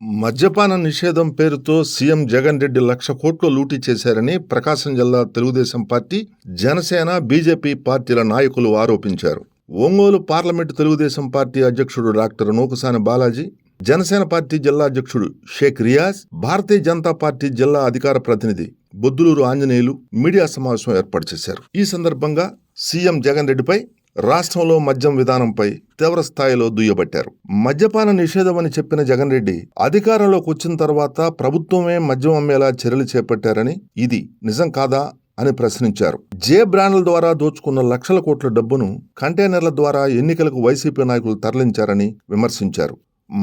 మద్యపాన నిషేధం పేరుతో సీఎం జగన్ రెడ్డి 1,00,000 కోట్లు లూటీ చేశారని ప్రకాశం జిల్లా తెలుగుదేశం పార్టీ, జనసేన, బీజేపీ పార్టీల నాయకులు ఆరోపించారు. ఒంగోలు పార్లమెంటు తెలుగుదేశం పార్టీ అధ్యక్షుడు డాక్టర్ నూకసాని బాలాజీ, జనసేన పార్టీ జిల్లా అధ్యక్షుడు షేక్ రియాజ్, భారతీయ జనతా పార్టీ జిల్లా అధికార ప్రతినిధి బొద్దులూరు ఆంజనేయులు మీడియా సమావేశం ఏర్పాటు చేశారు. ఈ సందర్భంగా సీఎం జగన్ రెడ్డిపై రాష్ట్రంలో మద్యం విధానంపై తీవ్ర స్థాయిలో దుయ్యబట్టారు. మద్యపాన నిషేధమని చెప్పిన జగన్ రెడ్డి అధికారంలోకి వచ్చిన తర్వాత ప్రభుత్వమే మద్యం అమ్మేలా చర్యలు చేపట్టారని, ఇది నిజం కాదా అని ప్రశ్నించారు. జే బ్రాండ్ల ద్వారా దోచుకున్న లక్షల కోట్ల డబ్బును కంటైనర్ల ద్వారా ఎన్నికలకు వైసీపీ నాయకులు తరలించారని విమర్శించారు.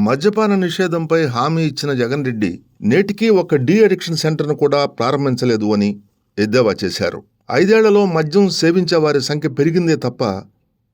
మద్యపాన నిషేధంపై హామీ ఇచ్చిన జగన్ రెడ్డి నేటికీ ఒక డీ అడిక్షన్ సెంటర్ను కూడా ప్రారంభించలేదు అని ఎద్దేవా చేశారు. 5 ఏళ్లలో మద్యం సేవించే వారి సంఖ్య పెరిగిందే తప్ప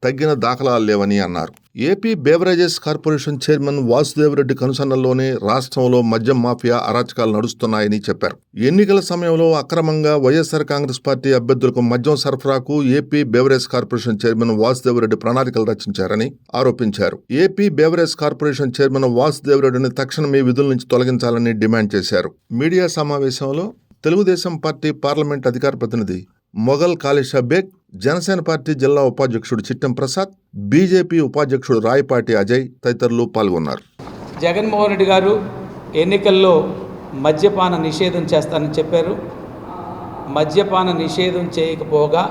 తగ్గిన దాఖలాలు లేవని అన్నారు. AP beverages corporation chairman Vasudeva Reddy కనుసన్నల్లోనే రాష్ట్రంలో మద్యం మాఫియా అరాచకాలు నడుస్తున్నాయని చెప్పారు. ఎన్నికల సమయంలో అక్రమంగా వైఎస్ఆర్ కాంగ్రెస్ పార్టీ అభ్యర్థులకు మద్యం సరఫరాకు AP beverage corporation chairman Vasudeva Reddy ప్రణాళికలు రచించారని ఆరోపించారు. ఏపీ బేవరేజ్ కార్పొరేషన్ చైర్మన్ వాసుదేవరెడ్డిని తక్షణమే విధుల నుంచి తొలగించాలని డిమాండ్ చేశారు. మీడియా సమావేశంలో తెలుగుదేశం పార్టీ పార్లమెంట్ అధికార ప్రతినిధి మొఘల్ కాళిషా బేగ్, జనసేన పార్టీ జిల్లా ఉపాధ్యక్షుడు చిట్టెం ప్రసాద్, బీజేపీ ఉపాధ్యక్షుడు రాయపాటి అజయ్ తదితరులు పాల్గొన్నారు. జగన్మోహన్ రెడ్డి గారు ఎన్నికల్లో మద్యపాన నిషేధం చేస్తానని చెప్పారు. మద్యపాన నిషేధం చేయకపోగా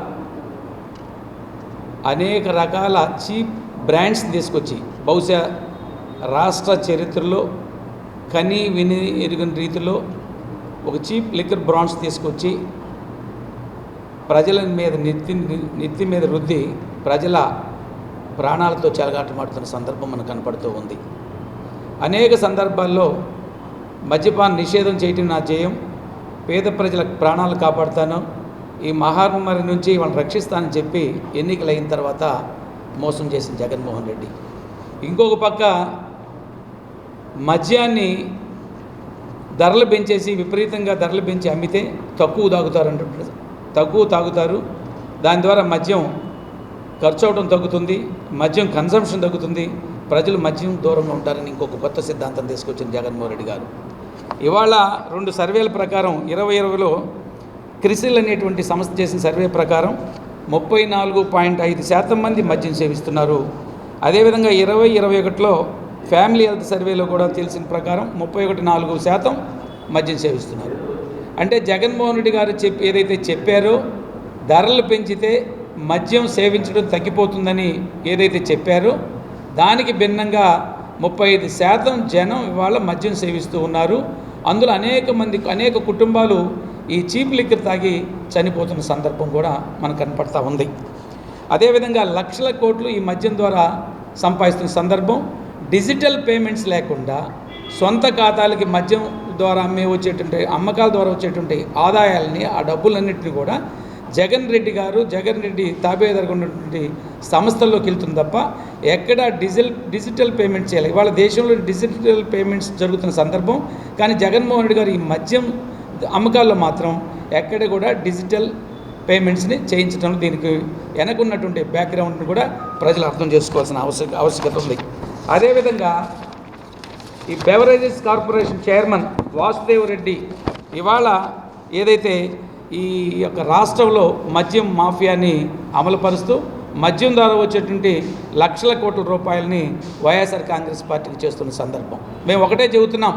అనేక రకాల చీప్ బ్రాండ్స్ తీసుకొచ్చి బహుశా రాష్ట్ర చరిత్రలో కనీ విని ఎరుగని రీతిలో ఒక చీప్ లిక్కర్ బ్రాండ్స్ తీసుకొచ్చి ప్రజల మీద నెత్తి మీద రుద్ది ప్రజల ప్రాణాలతో చెలగాటమాడుతున్న సందర్భం మనకు కనపడుతూ ఉంది. అనేక సందర్భాల్లో మద్యపాన నిషేధం చేయటం నా జయం, పేద ప్రజల ప్రాణాలు కాపాడుతాను, ఈ మహమ్మారి నుంచి వాళ్ళని రక్షిస్తానని చెప్పి ఎన్నికలు అయిన తర్వాత మోసం చేసిన జగన్మోహన్ రెడ్డి. ఇంకొక పక్క మద్యాన్ని ధరలు పెంచేసి విపరీతంగా ధరలు పెంచి అమ్మితే తక్కువ తాగుతారు, దాని ద్వారా మద్యం ఖర్చు అవడం తగ్గుతుంది, మద్యం కన్సంప్షన్ తగ్గుతుంది, ప్రజలు మద్యం దూరంగా ఉంటారని ఇంకొక కొత్త సిద్ధాంతం తీసుకొచ్చిన జగన్మోహన్ రెడ్డి గారు. ఇవాళ 2 సర్వేల ప్రకారం 2020లో క్రిసిల్ అనేటువంటి సంస్థ చేసిన సర్వే ప్రకారం 34.5% మంది మద్యం సేవిస్తున్నారు. అదేవిధంగా 2021లో ఫ్యామిలీ హెల్త్ సర్వేలో కూడా తెలిసిన ప్రకారం 31.4% మద్యం సేవిస్తున్నారు. అంటే జగన్మోహన్ రెడ్డి గారు ఏదైతే చెప్పారో ధరలు పెంచితే మద్యం సేవించడం తగ్గిపోతుందని ఏదైతే చెప్పారో దానికి భిన్నంగా 35% జనం ఇవాళ మద్యం సేవిస్తూ ఉన్నారు. అందులో అనేక కుటుంబాలు ఈ చీప్ లిక్కర్ తాగి చనిపోతున్న సందర్భం కూడా మనకు కనపడతా ఉంది. అదేవిధంగా లక్షల కోట్లు ఈ మద్యం ద్వారా సంపాదిస్తున్న సందర్భం, డిజిటల్ పేమెంట్స్ లేకుండా సొంత ఖాతాలకి మద్యం ద్వారా అమ్మకాల ద్వారా వచ్చేటువంటి ఆదాయాలని, ఆ డబ్బులన్నింటినీ కూడా జగన్ రెడ్డి తాబేదారుగా ఉన్నటువంటి సంస్థల్లోకి వెళ్తుంది తప్ప ఎక్కడ డిజిటల్ పేమెంట్స్ చేయాలి. ఇవాళ దేశంలో డిజిటల్ పేమెంట్స్ జరుగుతున్న సందర్భం, కానీ జగన్మోహన్ రెడ్డి గారు ఈ మద్యం అమ్మకాల్లో మాత్రం ఎక్కడ కూడా డిజిటల్ పేమెంట్స్ని చేయించడంలో దీనికి వెనకున్నటువంటి బ్యాక్గ్రౌండ్ని కూడా ప్రజలు అర్థం చేసుకోవాల్సిన ఆవశ్యకత ఉంది. అదేవిధంగా ఈ బెవరేజెస్ కార్పొరేషన్ చైర్మన్ వాసుదేవరెడ్డి ఇవాళ ఏదైతే ఈ యొక్క రాష్ట్రంలో మద్యం మాఫియాని అమలుపరుస్తూ మద్యం ద్వారా వచ్చేటువంటి లక్షల కోట్ల రూపాయలని వైఎస్ఆర్ కాంగ్రెస్ పార్టీకి చేస్తున్న సందర్భం. మేము ఒకటే చెబుతున్నాం,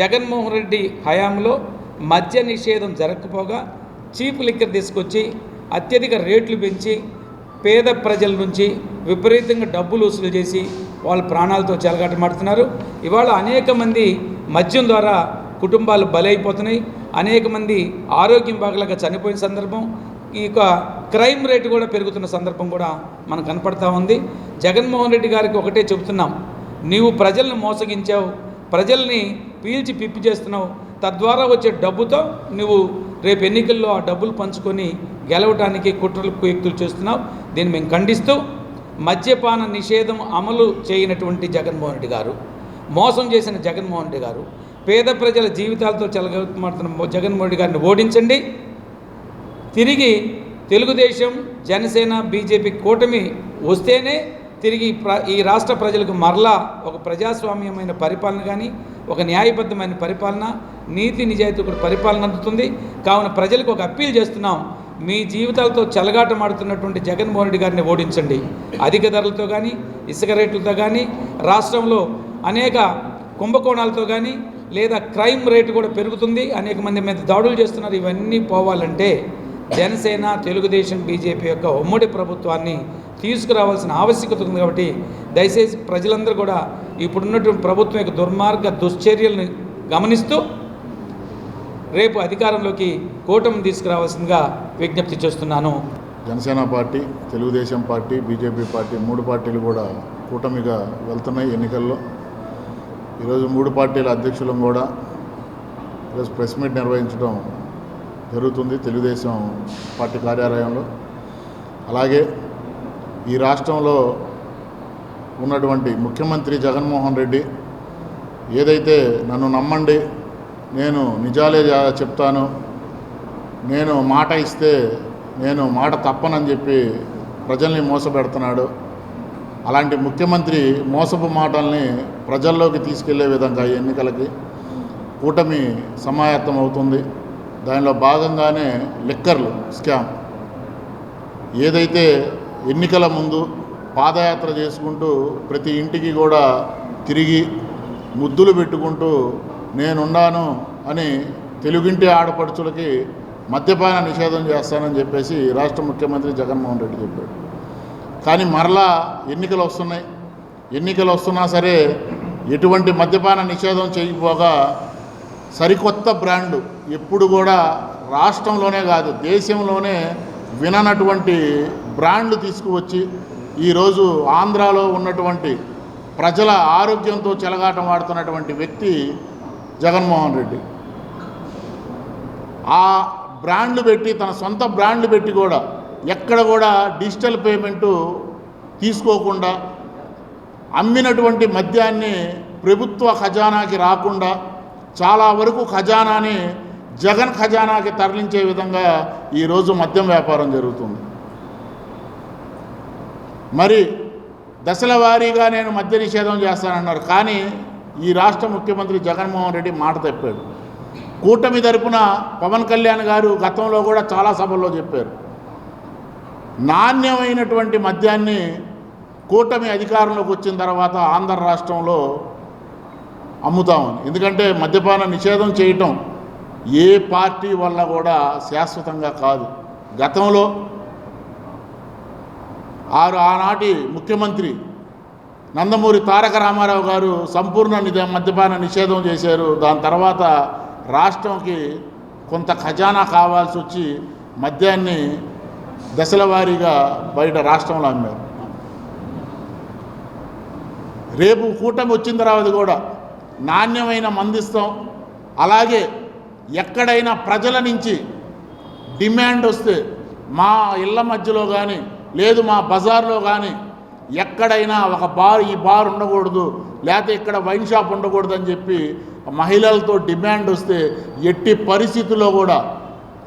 జగన్మోహన్ రెడ్డి హయాంలో మద్య నిషేధం జరగకపోగా చీప్ లిక్కర్ తీసుకొచ్చి అత్యధిక రేట్లు పెంచి పేద ప్రజల నుంచి విపరీతంగా డబ్బులు వసూలు చేసి వాళ్ళ ప్రాణాలతో చెలగాటమాడుతున్నారు. ఇవాళ అనేక మంది మద్యం ద్వారా కుటుంబాలు బలైపోతున్నాయి, అనేక మంది ఆరోగ్యం బాగలేక చనిపోయిన సందర్భం, ఈ యొక్క క్రైమ్ రేటు కూడా పెరుగుతున్న సందర్భం కూడా మనకు కనపడతా ఉంది. జగన్మోహన్ రెడ్డి గారికి ఒకటే చెబుతున్నాం, నీవు ప్రజలను మోసగించావు, ప్రజల్ని పీల్చి పిప్పి చేస్తున్నావు, తద్వారా వచ్చే డబ్బుతో నువ్వు రేపు ఎన్నికల్లో ఆ డబ్బులు పంచుకొని గెలవడానికి కుట్రలు కుయుక్తులు చేస్తున్నావు. దీన్ని మేము ఖండిస్తూ మద్యపాన నిషేధం అమలు చేయనటువంటి జగన్మోహన్ రెడ్డి గారు, మోసం చేసిన జగన్మోహన్ రెడ్డి గారు, పేద ప్రజల జీవితాలతో చెలగమాడుతున్న జగన్మోహన్ రెడ్డి గారిని ఓడించండి. తిరిగి తెలుగుదేశం, జనసేన, బీజేపీ కూటమి వస్తేనే తిరిగి ఈ రాష్ట్ర ప్రజలకు మరలా ఒక ప్రజాస్వామ్యమైన పరిపాలన కానీ ఒక న్యాయబద్ధమైన పరిపాలన, నీతి నిజాయితీ కూడా పరిపాలన అందుతుంది. కావున ప్రజలకు ఒక అప్పీల్ చేస్తున్నాం, మీ జీవితాలతో చెలగాటమాడుతున్నటువంటి జగన్మోహన్ రెడ్డి గారిని ఓడించండి. అధిక ధరలతో కానీ, ఇసుక రేట్లతో కానీ, రాష్ట్రంలో అనేక కుంభకోణాలతో కానీ, లేదా క్రైమ్ రేటు కూడా పెరుగుతుంది, అనేక మంది మీద దాడులు చేస్తున్నారు. ఇవన్నీ పోవాలంటే జనసేన, తెలుగుదేశం, బీజేపీ యొక్క ఉమ్మడి ప్రభుత్వాన్ని తీసుకురావాల్సిన ఆవశ్యకత ఉంది. కాబట్టి దయచేసి ప్రజలందరూ కూడా ఇప్పుడున్నటువంటి ప్రభుత్వం యొక్క దుర్మార్గ దుశ్చర్యలను గమనిస్తూ రేపు అధికారంలోకి కూటమి తీసుకురావాల్సిందిగా విజ్ఞప్తి చేస్తున్నాను. Janasena party, Telugu Desam party, BJP party 3 పార్టీలు కూడా కూటమిగా వెళ్తున్నాయి ఎన్నికల్లో. ఈరోజు 3 పార్టీల అధ్యక్షులం కూడా ఈరోజు ప్రెస్ మీట్ నిర్వహించడం జరుగుతుంది తెలుగుదేశం పార్టీ కార్యాలయంలో. అలాగే ఈ రాష్ట్రంలో ఉన్నటువంటి ముఖ్యమంత్రి జగన్మోహన్ రెడ్డి ఏదైతే నన్ను నమ్మండి, నేను నిజాలే చెప్తాను, నేను మాట ఇస్తే నేను మాట తప్పనని చెప్పి ప్రజల్ని మోసపెడుతున్నాడు. అలాంటి ముఖ్యమంత్రి మోసపు మాటల్ని ప్రజల్లోకి తీసుకెళ్లే విధంగా ఈ ఎన్నికలకి కూటమి సమాయత్తం అవుతుంది. దానిలో భాగంగానే లిక్కర్లు స్కామ్ ఏదైతే ఎన్నికల ముందు పాదయాత్ర చేసుకుంటూ ప్రతి ఇంటికి కూడా తిరిగి ముద్దులు పెట్టుకుంటూ నేనున్నాను అని తెలుగింటి ఆడపడుచులకి మద్యపాన నిషేధం చేస్తానని చెప్పేసి రాష్ట్ర ముఖ్యమంత్రి జగన్మోహన్ రెడ్డి చెప్పాడు. కానీ మరలా ఎన్నికలు వస్తున్నాయి. ఎన్నికలు వస్తున్నా సరే ఎటువంటి మద్యపాన నిషేధం చేయకపోగా సరికొత్త బ్రాండు ఎప్పుడు కూడా రాష్ట్రంలోనే కాదు దేశంలోనే విననటువంటి బ్రాండ్లు తీసుకువచ్చి ఈరోజు ఆంధ్రాలో ఉన్నటువంటి ప్రజల ఆరోగ్యంతో చెలగాటం ఆడుతున్నటువంటి వ్యక్తి జగన్మోహన్ రెడ్డి. ఆ బ్రాండ్లు పెట్టి, తన సొంత బ్రాండ్లు పెట్టి కూడా ఎక్కడ కూడా డిజిటల్ పేమెంటు తీసుకోకుండా అమ్మినటువంటి మద్యాన్ని ప్రభుత్వ ఖజానాకి రాకుండా చాలా వరకు ఖజానాని జగన్ ఖజానాకి తరలించే విధంగా ఈరోజు మద్యం వ్యాపారం జరుగుతుంది. మరి దశల వారీగా నేను మద్య నిషేధం చేస్తానన్నారు. కానీ ఈ రాష్ట్ర ముఖ్యమంత్రి జగన్మోహన్ రెడ్డి మాట తప్పాడు. కూటమి తరపున పవన్ కళ్యాణ్ గారు గతంలో కూడా చాలా సభల్లో చెప్పారు, నాణ్యమైనటువంటి మద్యాన్ని కూటమి అధికారంలోకి వచ్చిన తర్వాత ఆంధ్ర రాష్ట్రంలో అమ్ముతామని. ఎందుకంటే మద్యపాన నిషేధం చేయటం ఏ పార్టీ వల్ల కూడా శాశ్వతంగా కాదు. గతంలో ఆనాటి ముఖ్యమంత్రి నందమూరి తారక రామారావు గారు సంపూర్ణ మద్యపాన నిషేధం చేశారు. దాని తర్వాత రాష్ట్రంకి కొంత ఖజానా కావాల్సి వచ్చి మద్యాన్ని దశల వారీగా బయట రాష్ట్రంలో అమ్మారు. రేపు కూటమి వచ్చిన తర్వాత కూడా నాణ్యమైన మందిస్తాం. అలాగే ఎక్కడైనా ప్రజల నుంచి డిమాండ్ వస్తే మా ఇళ్ళ మధ్యలో కానీ లేదు మా బజార్లో కానీ ఎక్కడైనా ఒక ఈ బార్ ఉండకూడదు, లేకపోతే ఇక్కడ వైన్ షాప్ ఉండకూడదు అని చెప్పి మహిళలతో డిమాండ్ వస్తే ఎట్టి పరిస్థితుల్లో కూడా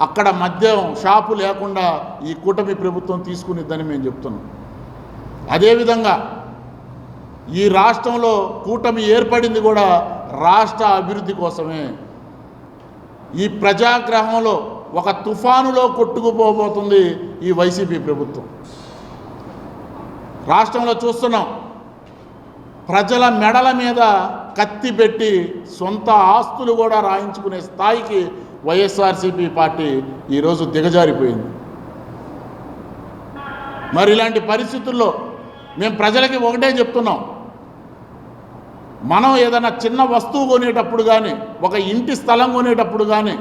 అక్కడ మద్యం షాపు లేకుండా ఈ కూటమి ప్రభుత్వం తీసుకునిద్దని మేము చెప్తున్నాం. అదేవిధంగా ఈ రాష్ట్రంలో కూటమి ఏర్పడింది కూడా రాష్ట్ర అభివృద్ధి కోసమే. ఈ ప్రజాగ్రహంలో ఒక తుఫానులో కొట్టుకుపోబోతుంది ఈ వైసీపీ ప్రభుత్వం. రాష్ట్రంలో చూస్తున్నాం, ప్రజల మెడల మీద కత్తి పెట్టి సొంత ఆస్తులు కూడా రాయించుకునే స్థాయికి వైఎస్ఆర్సీపీ పార్టీ ఈరోజు దిగజారిపోయింది. మరి ఇలాంటి పరిస్థితుల్లో మేము ప్రజలకి ఒకటే చెప్తున్నాం, మనం ఏదైనా చిన్న వస్తువు కొనేటప్పుడు కానీ ఒక ఇంటి స్థలం కొనేటప్పుడు కానీ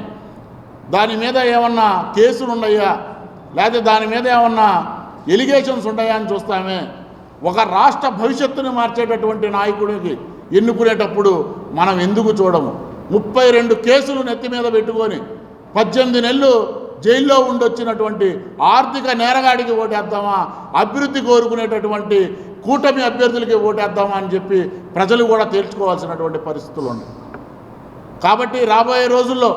దాని మీద ఏమన్నా కేసులు ఉన్నాయా లేదా దాని మీద ఏమన్నా ఎలిగేషన్స్ ఉన్నాయా అని చూస్తామే. ఒక రాష్ట్ర భవిష్యత్తుని మార్చేటటువంటి నాయకుడికి ఎన్నుకునేటప్పుడు మనం ఎందుకు చూడము? 32 కేసులు నెత్తి మీద పెట్టుకొని 18 నెలలు జైల్లో ఉండొచ్చినటువంటి ఆర్థిక నేరగాడికి ఓటేద్దామా, అభివృద్ధి కోరుకునేటటువంటి కూటమి అభ్యర్థులకి ఓటేద్దామా అని చెప్పి ప్రజలు కూడా తేల్చుకోవాల్సినటువంటి పరిస్థితులు ఉన్నాయి. కాబట్టి రాబోయే రోజుల్లో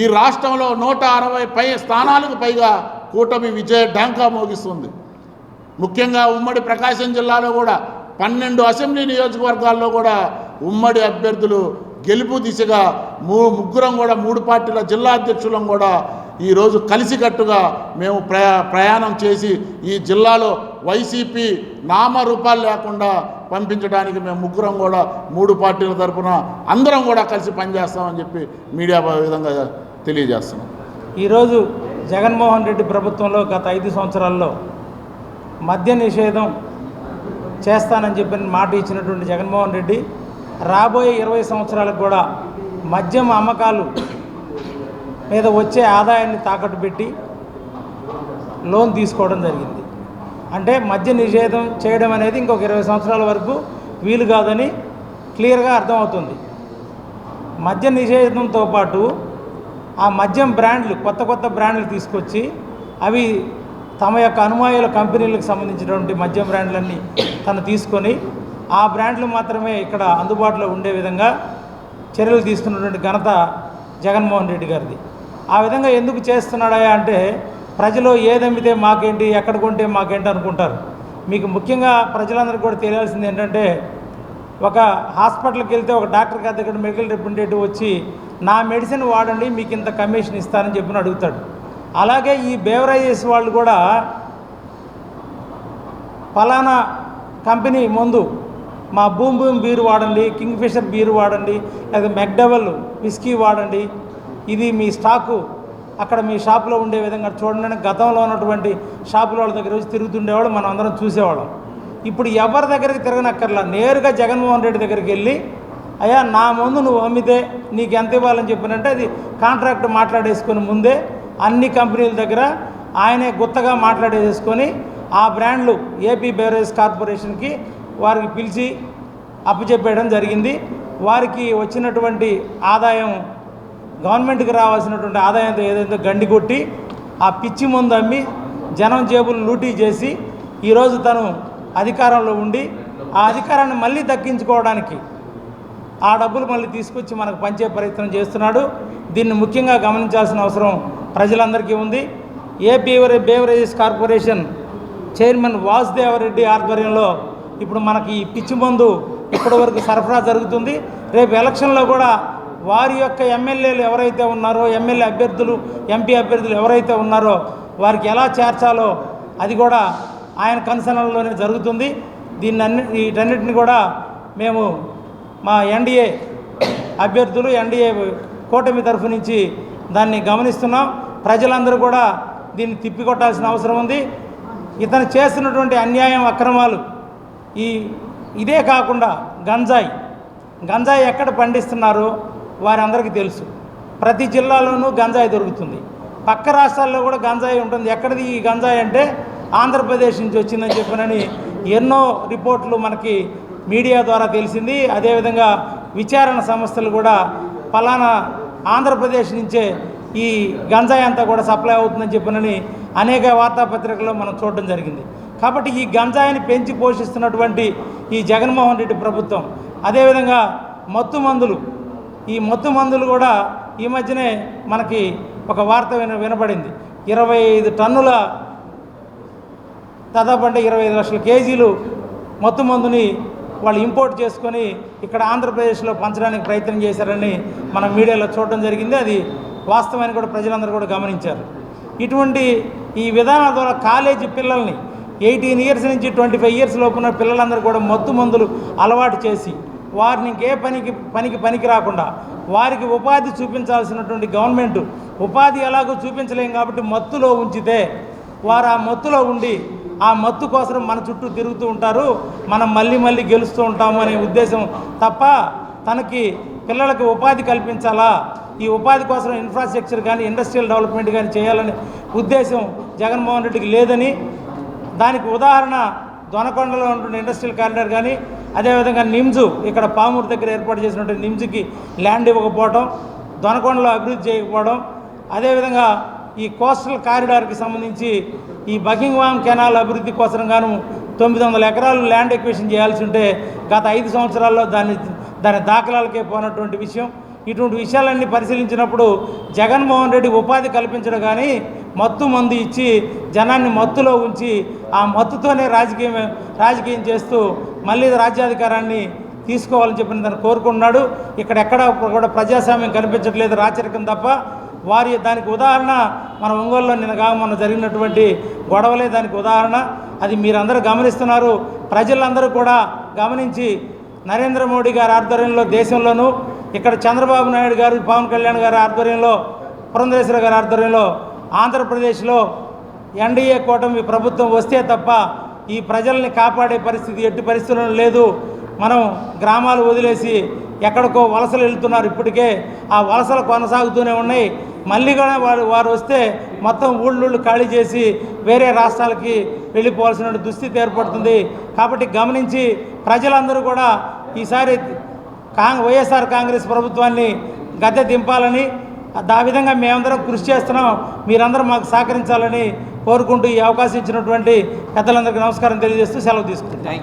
ఈ రాష్ట్రంలో 160 స్థానాలకు పైగా కూటమి విజయ ఢంకా మోగిస్తుంది. ముఖ్యంగా ఉమ్మడి ప్రకాశం జిల్లాలో కూడా 12 అసెంబ్లీ నియోజకవర్గాల్లో కూడా ఉమ్మడి అభ్యర్థులు గెలుపు దిశగా ముగ్గురం కూడా 3 పార్టీల జిల్లా అధ్యక్షులం కూడా ఈరోజు కలిసికట్టుగా మేము ప్రయాణం చేసి ఈ జిల్లాలో వైసీపీ నామరూపాలు లేకుండా పంపించడానికి మేము ముగ్గురం కూడా 3 పార్టీల తరఫున అందరం కూడా కలిసి పనిచేస్తామని చెప్పి మీడియా విధంగా తెలియజేస్తున్నాం. ఈరోజు జగన్మోహన్ రెడ్డి ప్రభుత్వంలో గత 5 సంవత్సరాల్లో మద్య నిషేధం చేస్తానని చెప్పిన మాట ఇచ్చినటువంటి జగన్మోహన్ రెడ్డి రాబోయే 20 సంవత్సరాలకు కూడా మద్యం అమ్మకాలు మీద వచ్చే ఆదాయాన్ని తాకట్టు పెట్టి లోన్ తీసుకోవడం జరిగింది. అంటే మద్య నిషేధం చేయడం అనేది ఇంకొక 20 సంవత్సరాల వరకు వీలు కాదని క్లియర్గా అర్థమవుతుంది. మద్య నిషేధంతో పాటు ఆ మద్యం బ్రాండ్లు కొత్త బ్రాండ్లు తీసుకొచ్చి అవి తమ యొక్క అనుమాయుల కంపెనీలకు సంబంధించినటువంటి మద్యం బ్రాండ్లన్నీ తను తీసుకొని ఆ బ్రాండ్లు మాత్రమే ఇక్కడ అందుబాటులో ఉండే విధంగా చర్యలు తీసుకున్నటువంటి ఘనత జగన్మోహన్ రెడ్డి గారిది. ఆ విధంగా ఎందుకు చేస్తున్నాడా అంటే ప్రజలు ఏదమ్మితే మాకేంటి, ఎక్కడ కొంటే మాకేంటి అనుకుంటారు. మీకు ముఖ్యంగా ప్రజలందరికీ కూడా తెలియాల్సింది ఏంటంటే, ఒక హాస్పిటల్కి వెళ్తే ఒక డాక్టర్ గారి దగ్గర మెడికల్ రిప్రజెంటేటివ్ వచ్చి నా మెడిసిన్ వాడండి మీకు ఇంత కమిషన్ ఇస్తానని చెప్పి అడుగుతాడు. అలాగే ఈ బేవరేజెస్ వాళ్ళు కూడా ఫలానా కంపెనీ ముందు మా బూమ్ బీర్ వాడండి, కింగ్ ఫిషర్ బీర్ వాడండి, లేదా మెక్డవల్ విస్కీ వాడండి, ఇది మీ స్టాకు అక్కడ మీ షాపులో ఉండే విధంగా చూడండి. గతంలో ఉన్నటువంటి షాపుల వాళ్ళ దగ్గర వచ్చి తిరుగుతుండేవాళ్ళు, మనం అందరం చూసేవాళ్ళం. ఇప్పుడు ఎవరి దగ్గరికి తిరగనక్కర్లా, నేరుగా జగన్మోహన్ రెడ్డి దగ్గరికి వెళ్ళి అయ్యా నా ముందు నువ్వు అమ్మితే నీకు ఎంత ఇవ్వాలని చెప్పినంటే అది కాంట్రాక్ట్ మాట్లాడేసుకొని ముందే అన్ని కంపెనీల దగ్గర ఆయనే గుత్తగా మాట్లాడేసుకొని ఆ బ్రాండ్లు ఏపీ బెవరేజ్ కార్పొరేషన్కి వారికి పిలిచి అప్పచెప్పేయడం జరిగింది. వారికి వచ్చినటువంటి ఆదాయం గవర్నమెంట్కి రావాల్సినటువంటి ఆదాయంతో ఏదైతే గండి కొట్టి ఆ పిచ్చి ముందు అమ్మి జనం జేబులు లూటీ చేసి ఈరోజు తను అధికారంలో ఉండి ఆ అధికారాన్ని మళ్ళీ దక్కించుకోవడానికి ఆ డబ్బులు మళ్ళీ తీసుకొచ్చి మనకు పంచే ప్రయత్నం చేస్తున్నాడు. దీన్ని ముఖ్యంగా గమనించాల్సిన అవసరం ప్రజలందరికీ ఉంది. AP beverages corporation chairman Vasudeva Reddy ఆధ్వర్యంలో ఇప్పుడు మనకి ఈ పిచ్చి మందు ఇప్పటివరకు సరఫరా జరుగుతుంది. రేపు ఎలక్షన్లో కూడా వారి యొక్క ఎమ్మెల్యేలు ఎవరైతే ఉన్నారో, ఎమ్మెల్యే అభ్యర్థులు, ఎంపీ అభ్యర్థులు ఎవరైతే ఉన్నారో వారికి ఎలా చేర్చాలో అది కూడా ఆయన కన్సర్న్లోనే జరుగుతుంది. వీటన్నిటిని కూడా మేము మా ఎన్డీఏ అభ్యర్థులు, ఎన్డీఏ కూటమి తరఫు నుంచి దాన్ని గమనిస్తున్నాం. ప్రజలందరూ కూడా దీన్ని తిప్పికొట్టాల్సిన అవసరం ఉంది. ఇతను చేస్తున్నటువంటి అన్యాయం, అక్రమాలు ఇదే కాకుండా గంజాయి ఎక్కడ పండిస్తున్నారో వారందరికీ తెలుసు. ప్రతి జిల్లాలోనూ గంజాయి దొరుకుతుంది. పక్క రాష్ట్రాల్లో కూడా గంజాయి ఉంటుంది. ఎక్కడిది ఈ గంజాయి అంటే ఆంధ్రప్రదేశ్ నుంచి వచ్చిందని చెప్పినని ఎన్నో రిపోర్ట్లు మనకి మీడియా ద్వారా తెలిసింది. అదేవిధంగా విచారణ సంస్థలు కూడా ఫలానా ఆంధ్రప్రదేశ్ నుంచే ఈ గంజాయి అంతా కూడా సప్లై అవుతుందని చెప్పినని అనేక వార్తాపత్రికల్లో మనం చూడడం జరిగింది. కాబట్టి ఈ గంజాయిని పెంచి పోషిస్తున్నటువంటి ఈ జగన్మోహన్ రెడ్డి ప్రభుత్వం, అదేవిధంగా ఈ మత్తు మందులు కూడా ఈ మధ్యనే మనకి ఒక వార్త వినపడింది. 25 టన్నుల దాదాపు అంటే 25 లక్షల కేజీలు మత్తు మందుని వాళ్ళు ఇంపోర్ట్ చేసుకొని ఇక్కడ ఆంధ్రప్రదేశ్లో పంచడానికి ప్రయత్నం చేశారని మనం మీడియాలో చూడడం జరిగింది. అది వాస్తవాన్ని కూడా ప్రజలందరూ కూడా గమనించారు. ఇటువంటి ఈ విధానాల ద్వారా కాలేజీ పిల్లల్ని 18 ఇయర్స్ నుంచి 25 ఇయర్స్ లోపున్న పిల్లలందరూ కూడా మత్తు మందులు అలవాటు చేసి వారిని ఇంకే పనికి రాకుండా వారికి ఉపాధి చూపించాల్సినటువంటి గవర్నమెంట్ ఉపాధి ఎలాగో చూపించలేం కాబట్టి మత్తులో ఉంచితే వారు ఆ మత్తులో ఉండి ఆ మత్తు కోసం మన చుట్టూ తిరుగుతూ ఉంటారు, మనం మళ్ళీ గెలుస్తూ ఉంటాము అనే ఉద్దేశం తప్ప తనకి పిల్లలకు ఉపాధి కల్పించాలా, ఈ ఉపాధి కోసం ఇన్ఫ్రాస్ట్రక్చర్ కానీ ఇండస్ట్రియల్ డెవలప్మెంట్ కానీ చేయాలనే ఉద్దేశం జగన్మోహన్ రెడ్డికి లేదని, దానికి ఉదాహరణ దొనకొండలో ఉన్నటువంటి ఇండస్ట్రియల్ కారిడార్ కానీ, అదేవిధంగా నిమ్స్ ఇక్కడ పామూరు దగ్గర ఏర్పాటు చేసినటువంటి నిమ్స్కి ల్యాండ్ ఇవ్వకపోవడం, దొనకొండలో అభివృద్ధి చేయకపోవడం, అదేవిధంగా ఈ కోస్టల్ కారిడార్కి సంబంధించి ఈ బకింగ్హామ్ కెనాల్ అభివృద్ధి కోసం గాను 900 ఎకరాలు ల్యాండ్ ఎక్విజిషన్ చేయాల్సి ఉంటే గత 5 సంవత్సరాల్లో దాని దాఖలాలకే పోనటువంటి విషయం. ఇటువంటి విషయాలన్నీ పరిశీలించినప్పుడు జగన్మోహన్ రెడ్డి ఉపాధి కల్పించడం కానీ మత్తు మందు ఇచ్చి జనాన్ని మత్తులో ఉంచి ఆ మత్తుతోనే రాజకీయం చేస్తూ మళ్ళీ రాజ్యాధికారాన్ని తీసుకోవాలని చెప్పిన దాన్ని కోరుకున్నాడు. ఎక్కడ కూడా ప్రజాస్వామ్యం కనిపించట్లేదు, రాచరికం తప్ప. దానికి ఉదాహరణ మన ఒంగోలులో మొన్న జరిగినటువంటి గొడవలే దానికి ఉదాహరణ. అది మీరందరూ గమనిస్తున్నారు. ప్రజలందరూ కూడా గమనించి నరేంద్ర మోడీ గారి ఆధ్వర్యంలో దేశంలోనూ, ఇక్కడ చంద్రబాబు నాయుడు గారు, పవన్ కళ్యాణ్ గారి ఆధ్వర్యంలో, పురంధరేశ్వర గారి ఆధ్వర్యంలో ఆంధ్రప్రదేశ్లో ఎన్డీఏ కూటమి ప్రభుత్వం వస్తే తప్ప ఈ ప్రజల్ని కాపాడే పరిస్థితి ఎట్టి పరిస్థితుల్లో లేదు. మనం గ్రామాలు వదిలేసి ఎక్కడికో వలసలు వెళ్తున్నారు. ఇప్పటికే ఆ వలసలు కొనసాగుతూనే ఉన్నాయి. మళ్ళీ కూడా వారు వస్తే మొత్తం ఊళ్ళు ఖాళీ చేసి వేరే రాష్ట్రాలకి వెళ్ళిపోవాల్సిన దుస్థితి ఏర్పడుతుంది. కాబట్టి గమనించి ప్రజలందరూ కూడా ఈసారి వైఎస్ఆర్ కాంగ్రెస్ ప్రభుత్వాన్ని గద్దె దింపాలని, ఆ విధంగా మేమందరం కృషి చేస్తున్నాం. మీరందరూ మాకు సహకరించాలని కోరుకుంటూ ఈ అవకాశం ఇచ్చినటువంటి పెద్దలందరికీ నమస్కారం తెలియజేస్తూ సెలవు తీసుకుంటాం.